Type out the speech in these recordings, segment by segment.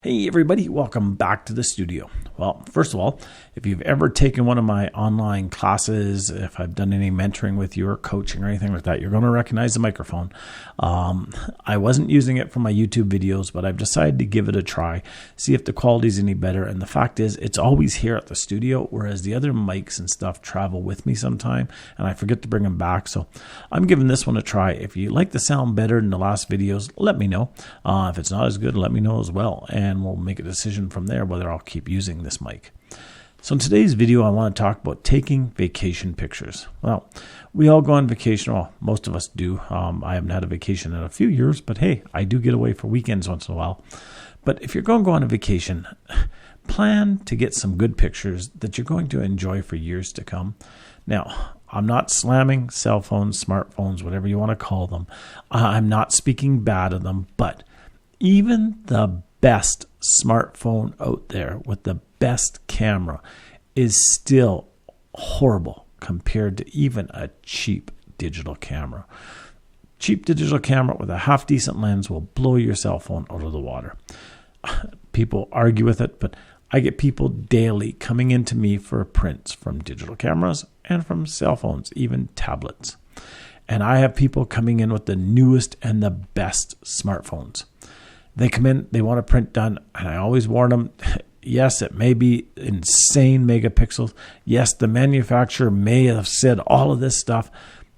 Hey everybody, welcome back to the studio. Well, first of all, if you've ever taken one of my online classes, if I've done any mentoring with you or coaching or anything like that, you're going to recognize the microphone. I wasn't using it for my YouTube videos, but I've decided to give it a try, see if the quality's any better. And the fact is, it's always here at the studio, whereas the other mics and stuff travel with me sometime, and I forget to bring them back. So I'm giving this one a try. If you like the sound better than the last videos, let me know. If it's not as good, let me know as well. And we'll make a decision from there whether I'll keep using this mic. So in today's video, I want to talk about taking vacation pictures. Well, we all go on vacation. Well, most of us do. I haven't had a vacation in a few years, but hey, I do get away for weekends once in a while. But if you're going to go on a vacation, plan to get some good pictures that you're going to enjoy for years to come. Now, I'm not slamming cell phones, smartphones, whatever you want to call them. I'm not speaking bad of them, but even the best smartphone out there with the best camera is still horrible compared to even a cheap digital camera. Cheap digital camera with a half decent lens will blow your cell phone out of the water. People argue with it, but I get people daily coming into me for prints from digital cameras and from cell phones, even tablets. And I have people coming in with the newest and the best smartphones. They come in, they want a print done, and I always warn them, yes, it may be insane megapixels. Yes, the manufacturer may have said all of this stuff.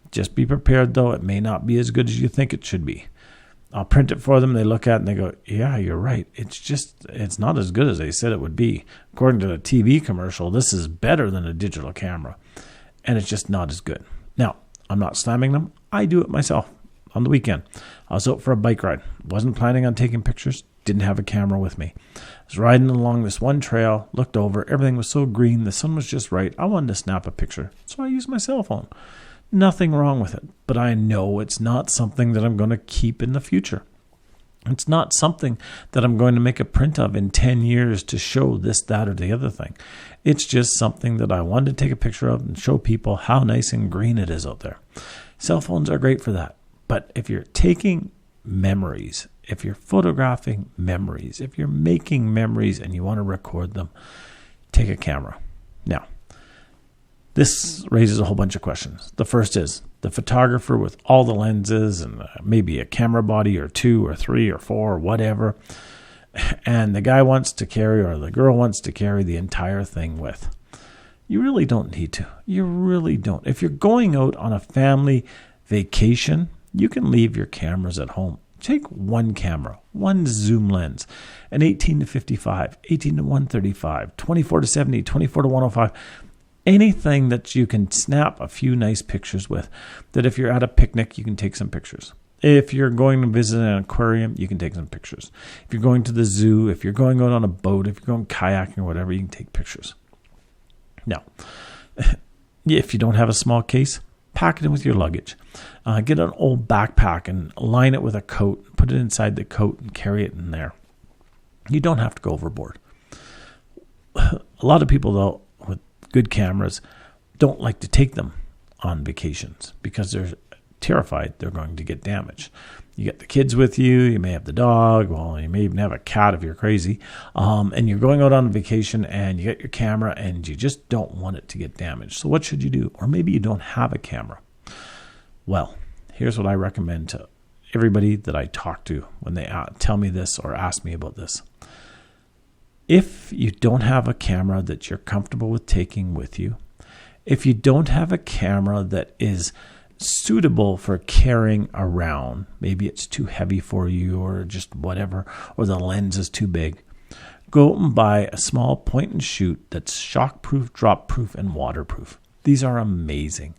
Just be prepared, though. It may not be as good as you think it should be. I'll print it for them. They look at it and they go, yeah, you're right. It's not as good as they said it would be. According to the TV commercial, this is better than a digital camera. And it's just not as good. Now, I'm not slamming them. I do it myself. On the weekend, I was out for a bike ride. Wasn't planning on taking pictures. Didn't have a camera with me. I was riding along this one trail, looked over. Everything was so green. The sun was just right. I wanted to snap a picture. So I used my cell phone. Nothing wrong with it. But I know it's not something that I'm going to keep in the future. It's not something that I'm going to make a print of in 10 years to show this, that, or the other thing. It's just something that I wanted to take a picture of and show people how nice and green it is out there. Cell phones are great for that. But if you're taking memories, if you're photographing memories, if you're making memories and you want to record them, take a camera. Now, this raises a whole bunch of questions. The first is the photographer with all the lenses and maybe a camera body or 2 or 3 or 4 or whatever, and the guy wants to carry or the girl wants to carry the entire thing with. You really don't need to. You really don't. If you're going out on a family vacation, you can leave your cameras at home. Take one camera, one zoom lens, an 18 to 55, 18 to 135, 24 to 70, 24 to 105, anything that you can snap a few nice pictures with, that if you're at a picnic, you can take some pictures. If you're going to visit an aquarium, you can take some pictures. If you're going to the zoo, if you're going out on a boat, if you're going kayaking or whatever, you can take pictures. Now, if you don't have a small case, pack it in with your luggage. Get an old backpack and line it with a coat. Put it inside the coat and carry it in there. You don't have to go overboard. A lot of people, though, with good cameras, don't like to take them on vacations because they're terrified they're going to get damaged. You get the kids with you. You may have the dog. Well, you may even have a cat if you're crazy. And you're going out on vacation and you get your camera and you just don't want it to get damaged. So what should you do? Or maybe you don't have a camera. Well, here's what I recommend to everybody that I talk to when they tell me this or ask me about this. If you don't have a camera that you're comfortable with taking with you, if you don't have a camera that is suitable for carrying around, maybe it's too heavy for you or just whatever, or the lens is too big, go and buy a small point and shoot that's shockproof, drop-proof, and waterproof. These are amazing.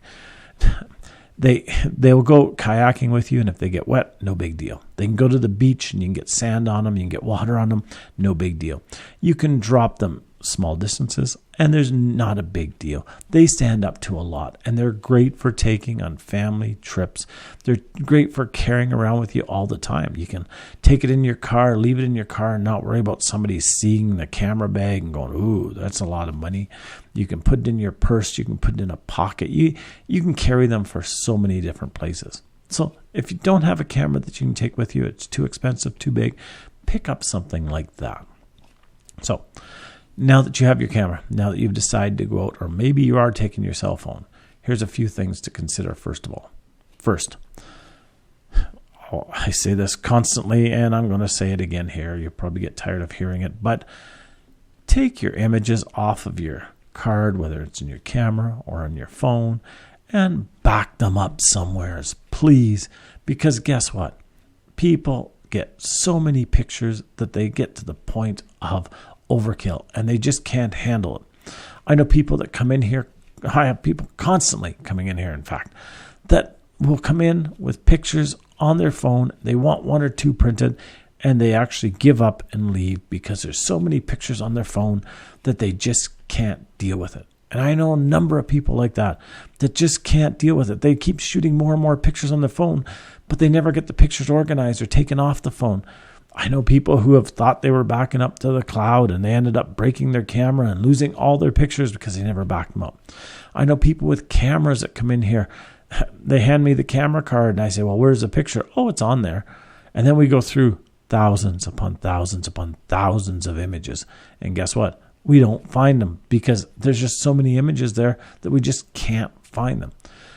They'll go kayaking with you, and if they get wet, no big deal. They can go to the beach, and you can get sand on them, you can get water on them, no big deal. You can drop them small distances, and there's not a big deal. They stand up to a lot, and they're great for taking on family trips. They're great for carrying around with you all the time. You can take it in your car, leave it in your car, and not worry about somebody seeing the camera bag and going, ooh, that's a lot of money. You can put it in your purse. You can put it in a pocket. You can carry them for so many different places. So if you don't have a camera that you can take with you, it's too expensive, too big, pick up something like that. So now that you have your camera, now that you've decided to go out, or maybe you are taking your cell phone, here's a few things to consider first of all. First, I say this constantly, and I'm going to say it again here. You'll probably get tired of hearing it, but take your images off of your card, whether it's in your camera or on your phone, and back them up somewhere, please, because guess what? People get so many pictures that they get to the point of overkill, and they just can't handle it. I know people that come in here, I have people constantly coming in here, in fact, that will come in with pictures on their phone. They want one or two printed, and they actually give up and leave because there's so many pictures on their phone that they just can't deal with it. And I know a number of people like that just can't deal with it. They keep shooting more and more pictures on their phone, but they never get the pictures organized or taken off the phone. I know people who have thought they were backing up to the cloud, and they ended up breaking their camera and losing all their pictures because they never backed them up. I know people with cameras that come in here. They hand me the camera card, and I say, well, where's the picture? Oh, it's on there. And then we go through thousands upon thousands upon thousands of images. And guess what? We don't find them because there's just so many images there that we just can't find them.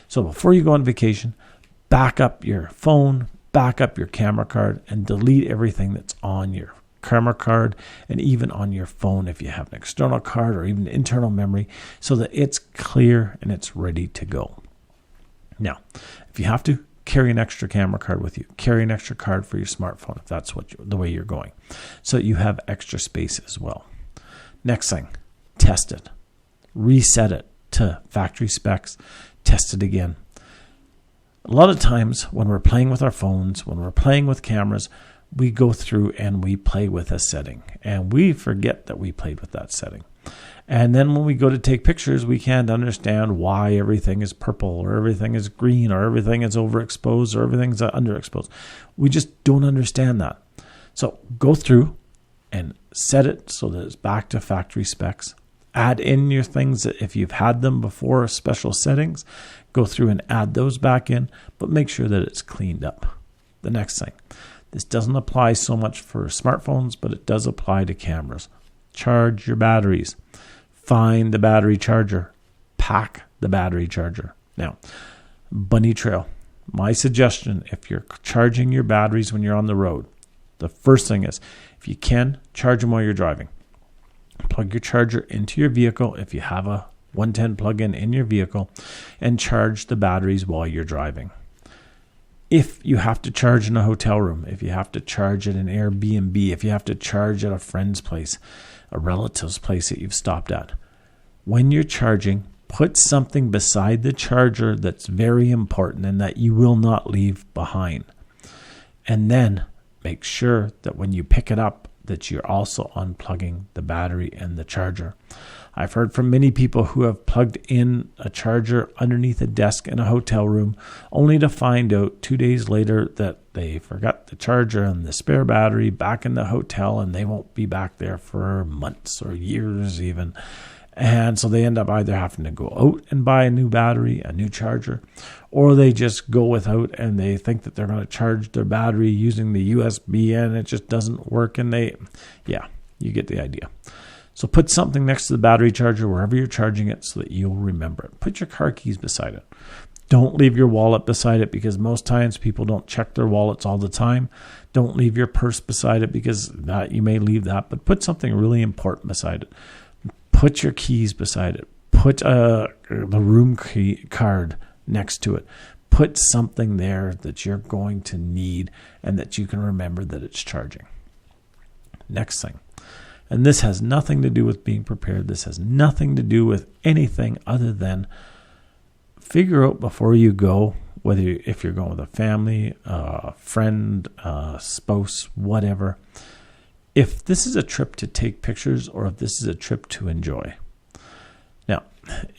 So before you go on vacation, back up your phone, back up your camera card, and delete everything that's on your camera card and even on your phone if you have an external card or even internal memory, so that it's clear and it's ready to go. Now, if you have to, carry an extra camera card with you. Carry an extra card for your smartphone if that's the way you're going, so that you have extra space as well. Next thing, test it. Reset it to factory specs. Test it again. A lot of times when we're playing with our phones, when we're playing with cameras, we go through and we play with a setting, and we forget that we played with that setting. And then when we go to take pictures, we can't understand why everything is purple or everything is green or everything is overexposed or everything's underexposed. We just don't understand that. So go through and set it so that it's back to factory specs. Add in your things that if you've had them before, special settings, go through and add those back in, but make sure that it's cleaned up. The next thing, this doesn't apply so much for smartphones, but it does apply to cameras. Charge your batteries. Find the battery charger. Pack the battery charger. Now, bunny trail. My suggestion, if you're charging your batteries when you're on the road, the first thing is, if you can, charge them while you're driving. Plug your charger into your vehicle if you have a 110 plug-in in your vehicle, and charge the batteries while you're driving. If you have to charge in a hotel room, if you have to charge at an Airbnb, if you have to charge at a friend's place, a relative's place that you've stopped at, when you're charging, put something beside the charger that's very important and that you will not leave behind. And then make sure that when you pick it up, that you're also unplugging the battery and the charger. I've heard from many people who have plugged in a charger underneath a desk in a hotel room, only to find out 2 days later that they forgot the charger and the spare battery back in the hotel, and they won't be back there for months or years even. And so they end up either having to go out and buy a new battery, a new charger, or they just go without and they think that they're going to charge their battery using the USB and it just doesn't work. And you get the idea. So put something next to the battery charger wherever you're charging it so that you'll remember it. Put your car keys beside it. Don't leave your wallet beside it, because most times people don't check their wallets all the time. Don't leave your purse beside it, because you may leave that. But put something really important beside it. Put your keys beside it. Put the room key card next to it. Put something there that you're going to need and that you can remember that it's charging. Next thing. And this has nothing to do with being prepared. This has nothing to do with anything other than figure out before you go, if you're going with a family, a friend, a spouse, whatever, if this is a trip to take pictures or if this is a trip to enjoy. Now,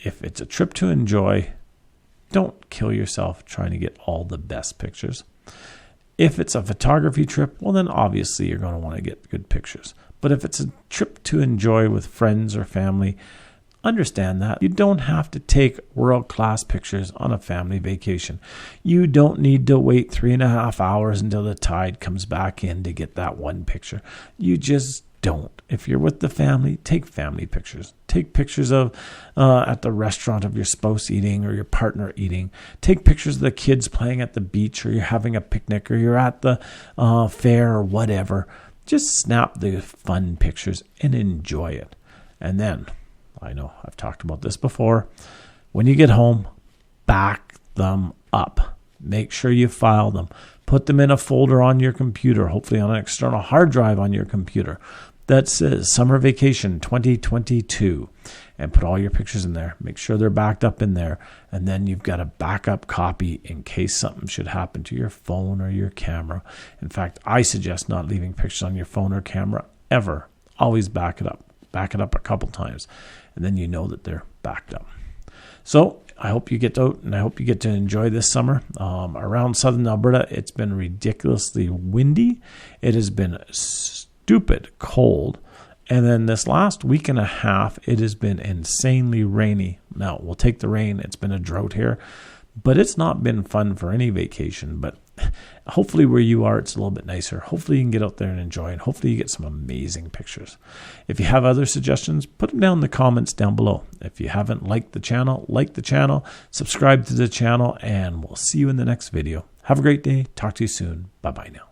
if it's a trip to enjoy, don't kill yourself trying to get all the best pictures. If it's a photography trip, well, then obviously you're going to want to get good pictures. But if it's a trip to enjoy with friends or family, understand that you don't have to take world-class pictures on a family vacation. You don't need to wait 3.5 hours until the tide comes back in to get that one picture. You just don't. If you're with the family, take family pictures. Take pictures of at the restaurant of your spouse eating or your partner eating. Take pictures of the kids playing at the beach, or you're having a picnic, or you're at the fair or whatever. Just snap the fun pictures and enjoy it. And then, I know I've talked about this before, when you get home, back them up. Make sure you file them. Put them in a folder on your computer, hopefully on an external hard drive on your computer that says Summer Vacation 2022, and put all your pictures in there. Make sure they're backed up in there, and then you've got a backup copy in case something should happen to your phone or your camera. In fact, I suggest not leaving pictures on your phone or camera ever. Always back it up. Back it up a couple times, and then you know that they're backed up. So I hope you get out, and I hope you get to enjoy this summer. Around southern Alberta, it's been ridiculously windy. It has been stupid cold. And then this last week and a half, it has been insanely rainy. Now, we'll take the rain. It's been a drought here, but it's not been fun for any vacation. But hopefully where you are, it's a little bit nicer. Hopefully you can get out there and enjoy it. Hopefully you get some amazing pictures. If you have other suggestions, put them down in the comments down below. If you haven't liked the channel, like the channel, subscribe to the channel, and we'll see you in the next video. Have a great day. Talk to you soon. Bye-bye now.